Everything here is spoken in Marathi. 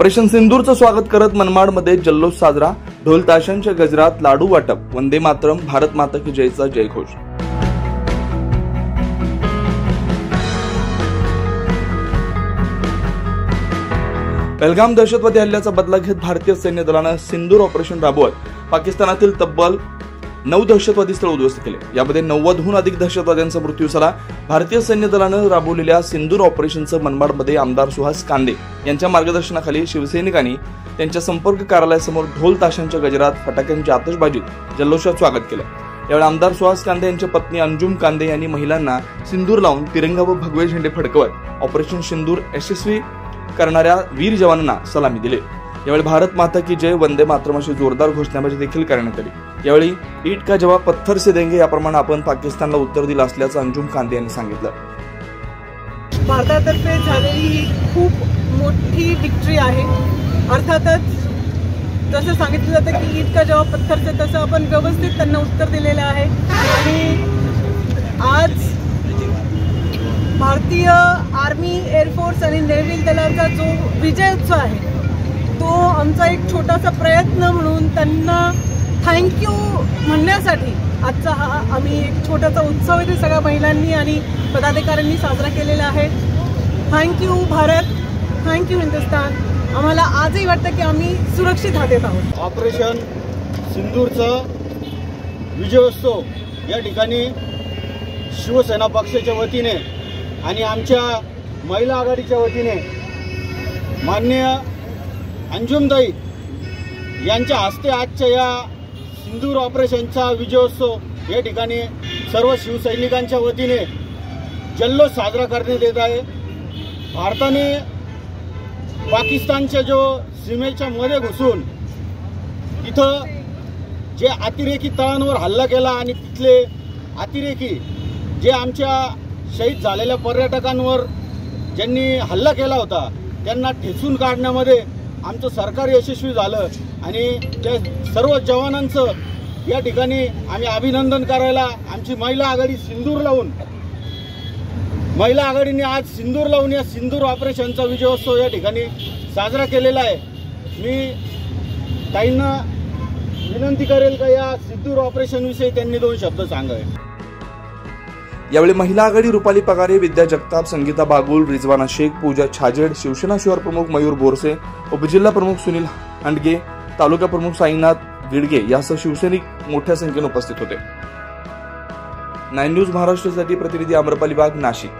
ऑपरेशन सिंदूरचं स्वागत करत मनमाडमध्ये जल्लोष साजरा, ढोल ताशांच्या गजरात लाडू वाटप, वंदे मातरम, भारत माता की जयचा जयघोष। पहलगाम दहशतवादी हल्ल्याचा बदला घेत भारतीय सैन्य दलानं सिंदूर ऑपरेशन राबवत पाकिस्तानातील तब्बल 9 दहशतवादी स्थळ उद्ध्वस्त केले। यामध्ये 90हून अधिक दहशतवाद्यांचा मृत्यू झाला। भारतीय सैन्य दलानं राबवलेल्या सिंदूर ऑपरेशनचं मनमाडमध्ये आमदार सुहास कांदे यांच्या मार्गदर्शनाखाली शिवसैनिकांनी त्यांच्या संपर्क कार्यालयासमोर ढोल ताशांच्या गजरात, फटाक्यांच्या आतषबाजीत जल्लोषात स्वागत केलं। यावेळी आमदार सुहास कांदे यांच्या पत्नी अंजुम कांदे यांनी महिलांना सिंदूर लावून तिरंगा व भगवे झेंडे फडकवत ऑपरेशन सिंदूर यशस्वी करणाऱ्या वीर जवानांना सलामी दिली। यावेळी भारत माता की जय, वंदे मातरम अशी जोरदार घोषणाबाजी देखील करण्यात आली। यावेळी ईट का जवाब पत्थर से देंगे याप्रमाणे आपण पाकिस्तानला उत्तर दिलं असल्याचं अंजुम कांदे यांनी सांगितलं। भारतातर्फे झालेली ही खूप मोठी विक्ट्री आहे। अर्थातच जसं सांगितलं जातं की ईट का जवाब पत्थर से, तसं आपण व्यवस्थित त्यांना उत्तर दिलेलं आहे। आणि आज भारतीय आर्मी, एअरफोर्स आणि नेव्ही दलाचा जो विजयोत्सव आहे तो आमचा एक छोटासा प्रयत्न म्हणून त्यांना थँक्यू म्हणण्यासाठी आजचा हा आम्ही एक छोटासा उत्सव इथे सगळ्या महिलांनी आणि पदाधिकाऱ्यांनी साजरा केलेला आहे। Thank you Bharat, thank you Hindustan. आम्हाला आजही वाटतं की आम्ही सुरक्षित हातेत आहोत। ऑपरेशन सिंदूरचा विजयोत्सव या ठिकाणी शिवसेना पक्षाच्या वतीने आणि आमच्या महिला आघाडीच्या वतीने माननीय अंजुमताई यांच्या हस्ते आजच्या या सिंदूर ऑपरेशनचा विजयोत्सव या ठिकाणी सर्व शिवसैनिकांच्या वतीने जल्लोष साजरा करण्यात येत आहे। भारताने पाकिस्तानच्या जो सीमेच्या मध्ये घुसून तिथं जे अतिरेकी तळांवर हल्ला केला आणि तिथले अतिरेकी जे आमच्या शहीद झालेल्या पर्यटकांवर ज्यांनी हल्ला केला होता त्यांना ठेचून काढण्यामध्ये आमचं सरकार यशस्वी झालं आणि त्या सर्व जवानांचं या ठिकाणी आम्ही अभिनंदन करायला आमची महिला आघाडी सिंदूर लावून महिला आघाडीने आज सिंदूर लावून या सिंदूर ऑपरेशनचा विजयोत्सव या ठिकाणी साजरा केलेला आहे। मी ताईंना विनंती करेल का या सिंदूर ऑपरेशन विषयी त्यांनी 2 शब्द सांगावे। यावेळी महिला आघाडी रुपाली पगारे, विद्या जगताप, संगीता बागुल, रिजवाना शेख, पूजा छाजेड, शिवसेना शहर प्रमुख मयूर बोरसे, उपजिल्हा प्रमुख सुनील हांडगे, तालुका प्रमुख साईनाथ गिडगे यासह शिवसैनिक मोठ्या संख्येने उपस्थित होते। 9 न्यूज महाराष्ट्रासाठी प्रतिनिधी आम्रपाली बाग, नाशिक।